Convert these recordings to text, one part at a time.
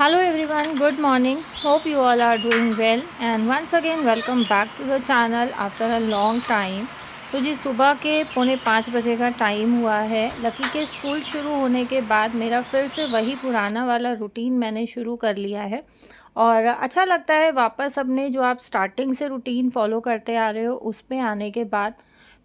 Hello everyone, good morning. Hope you all are doing well and once again welcome back to the channel after a long time. तो जी सुबह के 4:45 का time हुआ है। Lucky के school शुरू होने के बाद मेरा फिर से वही पुराना वाला रूटीन मैंने शुरू कर लिया है और अच्छा लगता है वापस अपने जो आप स्टार्टिंग से रूटीन फॉलो करते आ रहे हो उस पे आने के बाद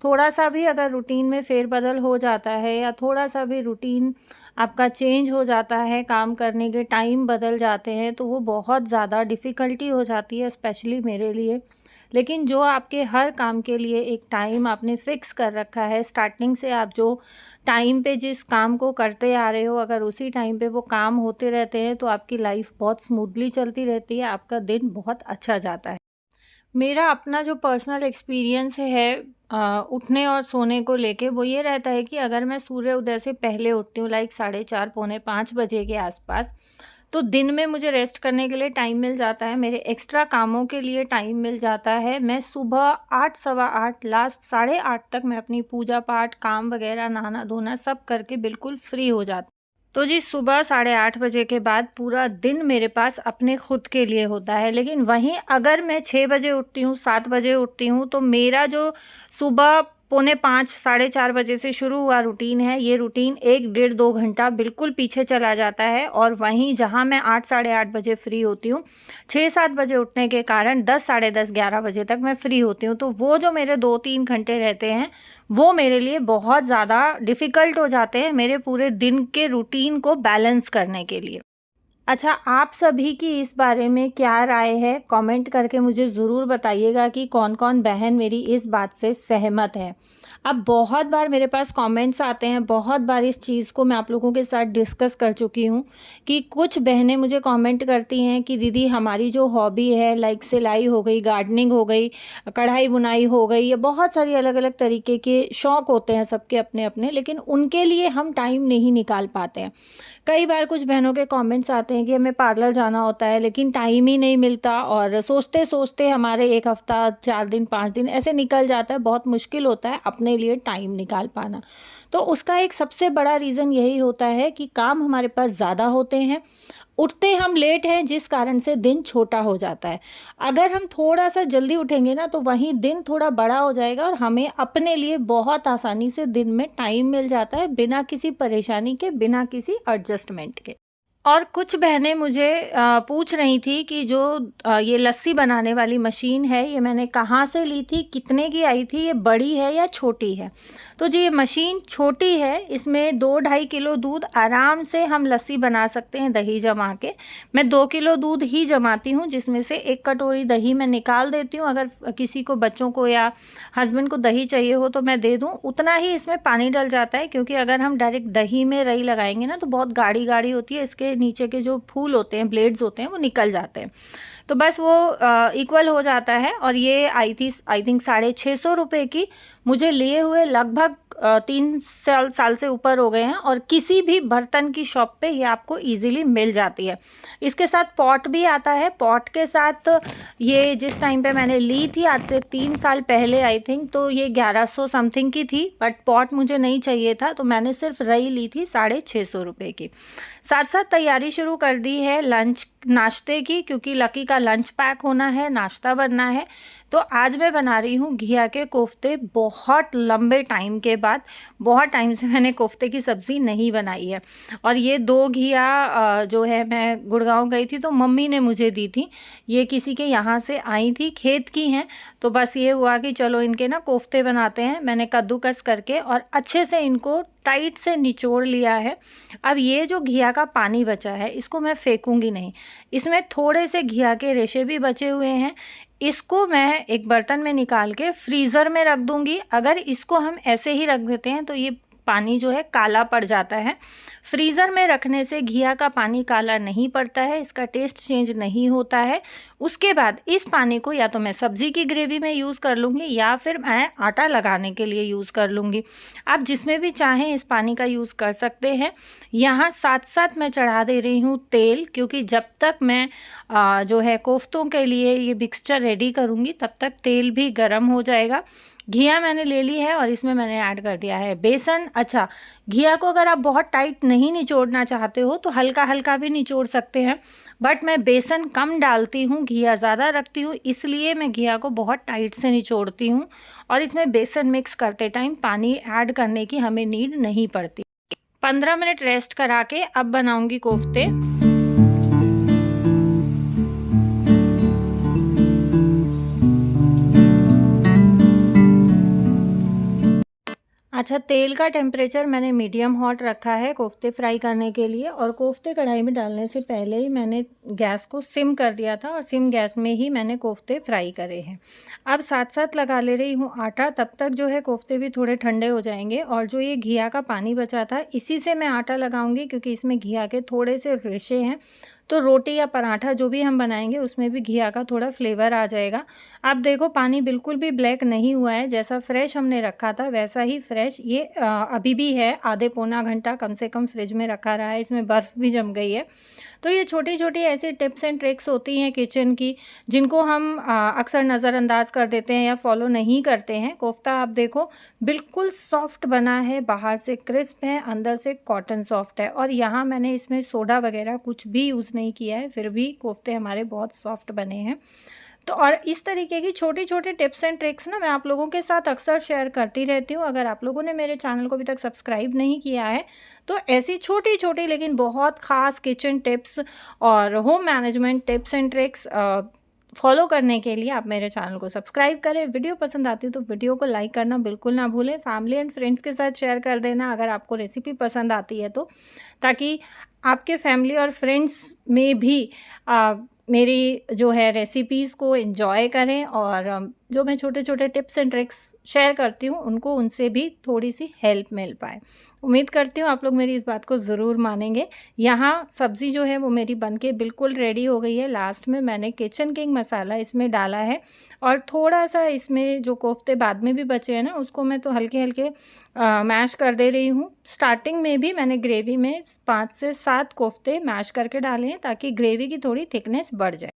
थोड़ा सा भी अगर रूटीन में फेरबदल हो जाता है या थोड़ा सा भी रूटीन आपका चेंज हो जाता है, काम करने के टाइम बदल जाते हैं, तो वो बहुत ज़्यादा डिफ़िकल्टी हो जाती है स्पेशली मेरे लिए। लेकिन जो आपके हर काम के लिए एक टाइम आपने फ़िक्स कर रखा है, स्टार्टिंग से आप जो टाइम पे जिस काम को करते आ रहे हो, अगर उसी टाइम पे वो काम होते रहते हैं, तो आपकी लाइफ़ बहुत स्मूथली चलती रहती है, आपका दिन बहुत अच्छा जाता है। मेरा अपना जो पर्सनल एक्सपीरियंस है उठने और सोने को लेके वो ये रहता है कि अगर मैं सूर्य उदय से पहले उठती हूँ लाइक 4:30 पौने 5 बजे के आसपास, तो दिन में मुझे रेस्ट करने के लिए टाइम मिल जाता है, मेरे एक्स्ट्रा कामों के लिए टाइम मिल जाता है। मैं सुबह 8 सवा 8 लास्ट 8:30 तक मैं अपनी पूजा पाठ, काम वगैरह, नहाना-धोना सब करके बिल्कुल फ्री हो जाती। तो जी सुबह 8:30 बजे के बाद पूरा दिन मेरे पास अपने खुद के लिए होता है। लेकिन वहीं अगर मैं 6 बजे उठती हूँ, 7 बजे उठती हूँ, तो मेरा जो सुबह पौने 5 साढ़े 4 बजे से शुरू हुआ रूटीन है, ये रूटीन 1 डेढ़ 2 घंटा बिल्कुल पीछे चला जाता है और वहीं जहाँ मैं 8 साढ़े 8 बजे फ्री होती हूँ, 6-7 बजे उठने के कारण 10 साढ़े 10 11 बजे तक मैं फ्री होती हूँ। तो वो जो मेरे 2-3 घंटे रहते हैं, वो मेरे लिए बहुत ज़्यादा डिफ़िकल्ट हो जाते हैं मेरे पूरे दिन के रूटीन को बैलेंस करने के लिए। अच्छा, आप सभी की इस बारे में क्या राय है? कमेंट करके मुझे ज़रूर बताइएगा कि कौन-कौन बहन मेरी इस बात से सहमत है। अब बहुत बार मेरे पास कमेंट्स आते हैं, बहुत बार इस चीज़ को मैं आप लोगों के साथ डिस्कस कर चुकी हूँ कि कुछ बहनें मुझे कमेंट करती हैं कि दीदी हमारी जो हॉबी है लाइक सिलाई हो गई, गार्डनिंग हो गई, कढ़ाई-बुनाई हो गई, या बहुत सारी अलग-अलग तरीके के शौक होते हैं सबके अपने-अपने, लेकिन उनके लिए हम टाइम नहीं निकाल पाते हैं। कई बार कुछ बहनों के कमेंट्स आते हैं कि हमें पार्लर जाना होता है लेकिन टाइम ही नहीं मिलता और सोचते-सोचते हमारे 1 हफ्ता, 4 दिन, 5 दिन ऐसे निकल जाता है, बहुत मुश्किल होता है अपने लिए टाइम निकाल पाना। तो उसका एक सबसे बड़ा रीज़न यही होता है कि काम हमारे पास ज़्यादा होते हैं, उठते हम लेट हैं जिस कारण से दिन छोटा हो जाता है। अगर हम थोड़ा-सा जल्दी उठेंगे ना तो वहीं दिन थोड़ा बड़ा हो जाएगा और हमें अपने लिए बहुत आसानी से दिन में टाइम मिल जाता है, बिना किसी परेशानी के, बिना किसी एडजस्टमेंट के। और कुछ बहनें मुझे पूछ रही थी कि जो ये लस्सी बनाने वाली मशीन है, ये मैंने कहाँ से ली थी, कितने की आई थी, ये बड़ी है या छोटी है? तो जी ये मशीन छोटी है, इसमें 2 ढाई किलो दूध आराम से हम लस्सी बना सकते हैं दही जमा के। मैं 2 किलो दूध ही जमाती हूँ, जिसमें से 1 कटोरी दही मैं निकाल देती हूँ। अगर किसी को, बच्चों को या हस्बैंड को दही चाहिए हो तो मैं दे दूँ। उतना ही इसमें पानी डल जाता है क्योंकि अगर हम डायरेक्ट दही में रई लगाएँगे ना तो बहुत गाढ़ी-गाढ़ी होती है, इसके नीचे के जो फूल होते हैं, ब्लेड्स होते हैं, वो निकल जाते हैं। तो बस वो इक्वल हो जाता है और ये आई थी आई थिंक 650 रुपए की। मुझे लिए हुए लगभग 3 साल से ऊपर हो गए हैं और किसी भी बर्तन की शॉप पे ये आपको ईज़िली मिल जाती है। इसके साथ पॉट भी आता है, पॉट के साथ ये जिस टाइम पे मैंने ली थी आज से 3 साल पहले आई थिंक, तो ये 1100 समथिंग की थी, बट पॉट मुझे नहीं चाहिए था तो मैंने सिर्फ रई ली थी 650 रुपए की। साथ-साथ तैयारी शुरू कर दी है लंच नाश्ते की, क्योंकि लकी का लंच पैक होना है, नाश्ता बनना है। तो आज मैं बना रही हूँ घिया के कोफ्ते। बहुत लंबे टाइम के बाद, बहुत टाइम से मैंने कोफ्ते की सब्ज़ी नहीं बनाई है और ये 2 घिया जो है, मैं गुड़गाँव गई थी तो मम्मी ने मुझे दी थी। ये किसी के यहाँ से आई थी, खेत की हैं, तो बस ये हुआ कि चलो इनके ना कोफ्ते बनाते हैं। मैंने कद्दूकस करके और अच्छे से इनको टाइट से निचोड़ लिया है। अब ये जो घिया का पानी बचा है इसको मैं फेंकूँगी नहीं। इसमें थोड़े से घिया के रेशे भी बचे हुए हैं, इसको मैं एक बर्तन में निकाल के फ्रीज़र में रख दूँगी। अगर इसको हम ऐसे ही रख देते हैं तो ये पानी जो है काला पड़ जाता है। फ्रीज़र में रखने से घिया का पानी काला नहीं पड़ता है, इसका टेस्ट चेंज नहीं होता है। उसके बाद इस पानी को या तो मैं सब्ज़ी की ग्रेवी में यूज़ कर लूँगी या फिर मैं आटा लगाने के लिए यूज़ कर लूँगी। आप जिसमें भी चाहें इस पानी का यूज़ कर सकते हैं। यहाँ साथ-साथ मैं चढ़ा दे रही हूँ तेल, क्योंकि जब तक मैं जो है कोफ्तों के लिए ये मिक्सचर रेडी करूँगी तब तक तेल भी गरम हो जाएगा। घिया मैंने ले ली है और इसमें मैंने ऐड कर दिया है बेसन। अच्छा, घिया को अगर आप बहुत टाइट नहीं निचोड़ना चाहते हो तो हल्का हल्का भी निचोड़ सकते हैं, बट मैं बेसन कम डालती हूँ, घिया ज़्यादा रखती हूँ, इसलिए मैं घिया को बहुत टाइट से निचोड़ती हूँ और इसमें बेसन मिक्स करते टाइम पानी ऐड करने की हमें नीड नहीं पड़ती। 15 मिनट रेस्ट करा के अब बनाऊंगी कोफ्ते। अच्छा, तेल का टेम्परेचर मैंने मीडियम हॉट रखा है कोफ्ते फ्राई करने के लिए, और कोफ्ते कढ़ाई में डालने से पहले ही मैंने गैस को सिम कर दिया था और सिम गैस में ही मैंने कोफ्ते फ्राई करे हैं। अब साथ साथ लगा ले रही हूँ आटा, तब तक जो है कोफ्ते भी थोड़े ठंडे हो जाएंगे। और जो ये घिया का पानी बचा था इसी से मैं आटा लगाऊंगी, क्योंकि इसमें घिया के थोड़े से रेशे हैं, तो रोटी या पराठा जो भी हम बनाएंगे उसमें भी घिया का थोड़ा फ्लेवर आ जाएगा। अब देखो पानी बिल्कुल भी ब्लैक नहीं हुआ है, जैसा फ्रेश हमने रखा था वैसा ही फ्रेश ये अभी भी है। आधे पौना घंटा कम से कम फ्रिज में रखा रहा है, इसमें बर्फ़ भी जम गई है। तो ये छोटी छोटी ऐसी टिप्स एंड ट्रिक्स होती हैं किचन की, जिनको हम अक्सर नज़रअंदाज कर देते हैं या फॉलो नहीं करते हैं। कोफ्ता आप देखो बिल्कुल सॉफ्ट बना है, बाहर से क्रिस्प है, अंदर से कॉटन सॉफ्ट है, और यहाँ मैंने इसमें सोडा वगैरह कुछ भी यूज़ नहीं किया है, फिर भी कोफ्ते हमारे बहुत सॉफ्ट बने हैं। तो और इस तरीके की छोटी छोटी टिप्स एंड ट्रिक्स ना मैं आप लोगों के साथ अक्सर शेयर करती रहती हूँ। अगर आप लोगों ने मेरे चैनल को अभी तक सब्सक्राइब नहीं किया है तो ऐसी छोटी छोटी लेकिन बहुत ख़ास किचन टिप्स और home management tips and tricks follow करने के लिए आप मेरे चैनल को सब्सक्राइब करें। वीडियो पसंद आती है तो वीडियो को लाइक करना बिल्कुल ना भूलें। फैमिली एंड फ्रेंड्स के साथ शेयर कर देना अगर आपको रेसिपी पसंद आती है तो, ताकि आपके फैमिली और फ्रेंड्स में भी मेरी जो है रेसिपीज़ को एंजॉय करें, और जो मैं छोटे छोटे टिप्स एंड ट्रिक्स शेयर करती हूँ उनको उनसे भी थोड़ी सी हेल्प मिल पाए। उम्मीद करती हूँ आप लोग मेरी इस बात को ज़रूर मानेंगे। यहाँ सब्ज़ी जो है वो मेरी बनके बिल्कुल रेडी हो गई है। लास्ट में मैंने किचन किंग मसाला इसमें डाला है, और थोड़ा सा इसमें जो कोफ्ते बाद में भी बचे हैं ना उसको मैं तो हल्के हल्के मैश कर दे रही हूँ। स्टार्टिंग में भी मैंने ग्रेवी में 5 से 7 कोफ्ते मैश करके डाले हैं ताकि ग्रेवी की थोड़ी थिकनेस बढ़ जाए।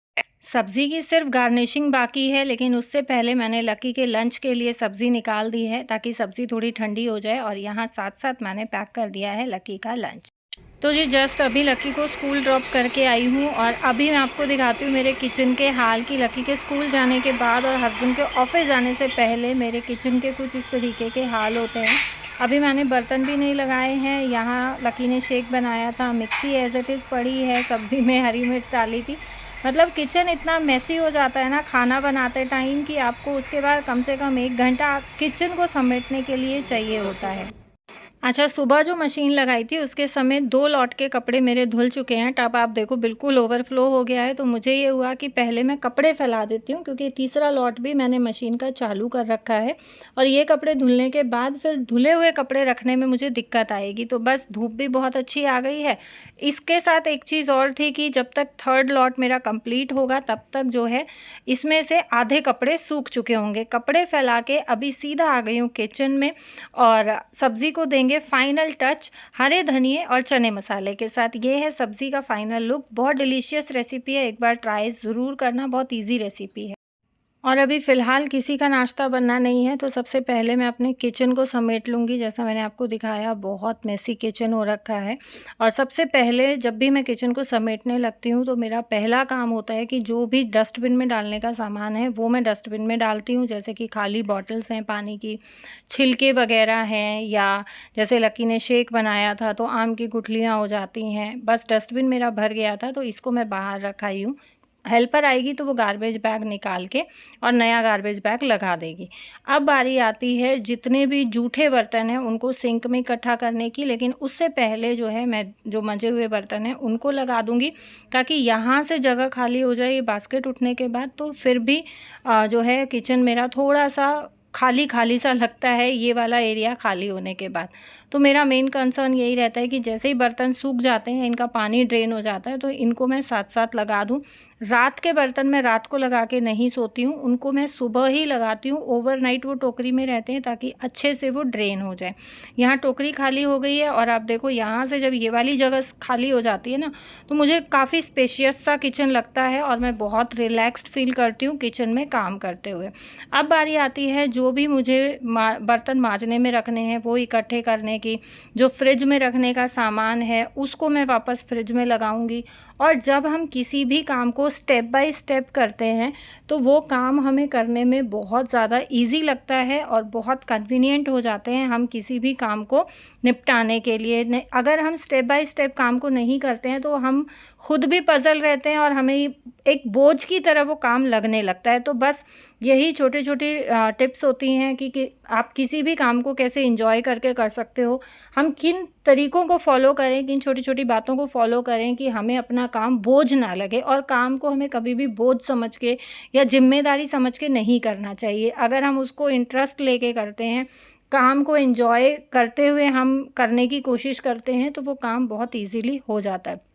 सब्ज़ी की सिर्फ गार्निशिंग बाकी है, लेकिन उससे पहले मैंने लकी के लंच के लिए सब्ज़ी निकाल दी है ताकि सब्ज़ी थोड़ी ठंडी हो जाए, और यहाँ साथ साथ मैंने पैक कर दिया है लकी का लंच। तो जी जस्ट अभी लकी को स्कूल ड्रॉप करके आई हूँ, और अभी मैं आपको दिखाती हूँ मेरे किचन के हाल की लकी के स्कूल जाने के बाद और हस्बैंड के ऑफिस जाने से पहले मेरे किचन के कुछ इस तरीके के हाल होते हैं। अभी मैंने बर्तन भी नहीं लगाए हैं। यहाँ लकी ने शेक बनाया था, मिक्सी एज इट इज़ पड़ी है, सब्ज़ी में हरी मिर्च डाली थी। मतलब किचन इतना मेसी हो जाता है ना खाना बनाते टाइम कि आपको उसके बाद कम से कम 1 घंटा किचन को समेटने के लिए चाहिए होता है। अच्छा, सुबह जो मशीन लगाई थी उसके समय 2 लॉट के कपड़े मेरे धुल चुके हैं। टब आप देखो बिल्कुल ओवरफ्लो हो गया है, तो मुझे ये हुआ कि पहले मैं कपड़े फैला देती हूँ, क्योंकि तीसरा लॉट भी मैंने मशीन का चालू कर रखा है, और ये कपड़े धुलने के बाद फिर धुले हुए कपड़े रखने में मुझे दिक्कत आएगी। तो बस धूप भी बहुत अच्छी आ गई है। इसके साथ एक चीज़ और थी कि जब तक 3rd लॉट मेरा कंप्लीट होगा तब तक जो है इसमें से आधे कपड़े सूख चुके होंगे। कपड़े फैला के अभी सीधा आ गई हूँ किचन में, और सब्ज़ी को देंगे फाइनल टच हरे धनिए और चने मसाले के साथ। ये है सब्ज़ी का फाइनल लुक। बहुत डिलीशियस रेसिपी है, एक बार ट्राई ज़रूर करना, बहुत इजी रेसिपी है। और अभी फ़िलहाल किसी का नाश्ता बनना नहीं है, तो सबसे पहले मैं अपने किचन को समेट लूँगी। जैसा मैंने आपको दिखाया बहुत मेसी किचन हो रखा है, और सबसे पहले जब भी मैं किचन को समेटने लगती हूँ तो मेरा पहला काम होता है कि जो भी डस्टबिन में डालने का सामान है वो मैं डस्टबिन में डालती हूँ। जैसे कि खाली बॉटल्स हैं पानी की, छिलके वगैरह हैं, या जैसे लकी ने शेक बनाया था तो आम की गुठलियाँ हो जाती हैं। बस डस्टबिन मेरा भर गया था तो इसको मैं बाहर रखाई हूँ। हेल्पर आएगी तो वो गार्बेज बैग निकाल के और नया गार्बेज बैग लगा देगी। अब बारी आती है जितने भी जूठे बर्तन हैं उनको सिंक में इकट्ठा करने की, लेकिन उससे पहले जो है मैं जो मंजे हुए बर्तन हैं उनको लगा दूंगी, ताकि यहाँ से जगह खाली हो जाए। ये बास्केट उठने के बाद तो फिर भी जो है किचन मेरा थोड़ा सा खाली खाली सा लगता है, ये वाला एरिया खाली होने के बाद। तो मेरा मेन कंसर्न यही रहता है कि जैसे ही बर्तन सूख जाते हैं, इनका पानी ड्रेन हो जाता है, तो इनको मैं साथ साथ लगा दूं। रात के बर्तन मैं रात को लगा के नहीं सोती हूँ, उनको मैं सुबह ही लगाती हूँ। ओवरनाइट वो टोकरी में रहते हैं ताकि अच्छे से वो ड्रेन हो जाए। यहाँ टोकरी खाली हो गई है, और आप देखो यहाँ से जब ये वाली जगह खाली हो जाती है ना, तो मुझे काफ़ी स्पेशियस सा किचन लगता है और मैं बहुत रिलैक्स्ड फील करती हूँ किचन में काम करते हुए। अब बारी आती है जो भी मुझे बर्तन मांजने में रखने हैं वो इकट्ठे करने हैं कि जो फ्रिज में रखने का सामान है उसको मैं वापस फ्रिज में लगाऊंगी। और जब हम किसी भी काम को स्टेप बाय स्टेप करते हैं तो वो काम हमें करने में बहुत ज़्यादा इजी लगता है और बहुत कन्वीनियंट हो जाते हैं हम किसी भी काम को निपटाने के लिए। अगर हम स्टेप बाय स्टेप काम को नहीं करते हैं तो हम खुद भी पज़ल रहते हैं और हमें एक बोझ की तरह वो काम लगने लगता है। तो बस यही छोटी छोटी टिप्स होती हैं कि आप किसी भी काम को कैसे एंजॉय करके कर सकते हो। हम किन तरीकों को फॉलो करें, किन छोटी छोटी बातों को फॉलो करें कि हमें अपना काम बोझ ना लगे। और काम को हमें कभी भी बोझ समझ के या जिम्मेदारी समझ के नहीं करना चाहिए। अगर हम उसको इंटरेस्ट लेके करते हैं, काम को एंजॉय करते हुए हम करने की कोशिश करते हैं, तो वो काम बहुत ईजीली हो जाता है।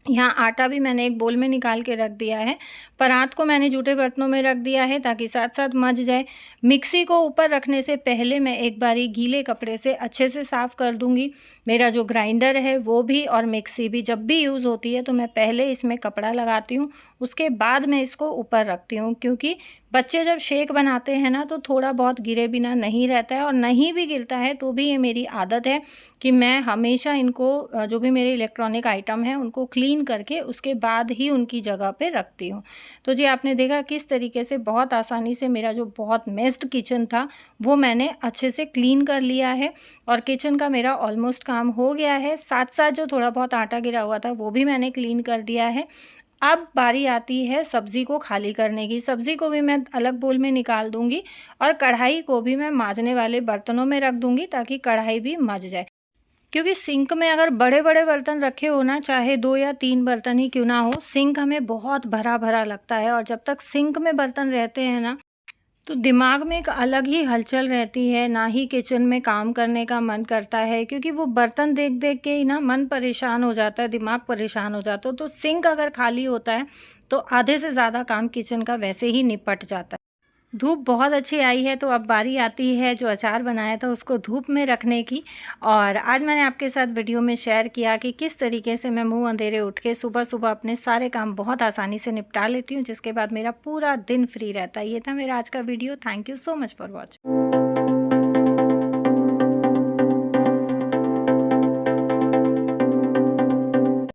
यहाँ आटा भी मैंने एक बोल में निकाल के रख दिया है। परात को मैंने जूठे बर्तनों में रख दिया है ताकि साथ साथ मच जाए। मिक्सी को ऊपर रखने से पहले मैं एक बारी गीले कपड़े से अच्छे से साफ़ कर दूंगी। मेरा जो ग्राइंडर है वो भी और मिक्सी भी जब भी यूज़ होती है तो मैं पहले इसमें कपड़ा लगाती हूँ, उसके बाद मैं इसको ऊपर रखती हूँ। क्योंकि बच्चे जब शेक बनाते हैं ना तो थोड़ा बहुत गिरे बिना नहीं रहता है, और नहीं भी गिरता है तो भी ये मेरी आदत है कि मैं हमेशा इनको जो भी मेरे इलेक्ट्रॉनिक आइटम हैं उनको क्लीन करके उसके बाद ही उनकी जगह पे रखती हूँ। तो जी आपने देखा किस तरीके से बहुत आसानी से मेरा जो बहुत मेस्ड किचन था वो मैंने अच्छे से क्लीन कर लिया है और किचन का मेरा ऑलमोस्ट काम हो गया है। साथ साथ जो थोड़ा बहुत आटा गिरा हुआ था वो भी मैंने क्लीन कर दिया है। अब बारी आती है सब्ज़ी को खाली करने की। सब्ज़ी को भी मैं अलग बोल में निकाल दूंगी और कढ़ाई को भी मैं मांजने वाले बर्तनों में रख दूंगी ताकि कढ़ाई भी मज जाए। क्योंकि सिंक में अगर बड़े बड़े बर्तन रखे हो ना, चाहे 2 या 3 बर्तन ही क्यों ना हो, सिंक हमें बहुत भरा भरा लगता है। और जब तक सिंक में बर्तन रहते हैं ना तो दिमाग में एक अलग ही हलचल रहती है, ना ही किचन में काम करने का मन करता है। क्योंकि वो बर्तन देख देख के ही ना मन परेशान हो जाता है, दिमाग परेशान हो जाता है। तो सिंक अगर खाली होता है तो आधे से ज़्यादा काम किचन का वैसे ही निपट जाता है। धूप बहुत अच्छी आई है तो अब बारी आती है जो अचार बनाया था उसको धूप में रखने की। और आज मैंने आपके साथ वीडियो में शेयर किया कि किस तरीके से मैं मुंह अंधेरे उठ के सुबह सुबह अपने सारे काम बहुत आसानी से निपटा लेती हूँ, जिसके बाद मेरा पूरा दिन फ्री रहता है। ये था मेरा आज का video. Thank you so much for watching.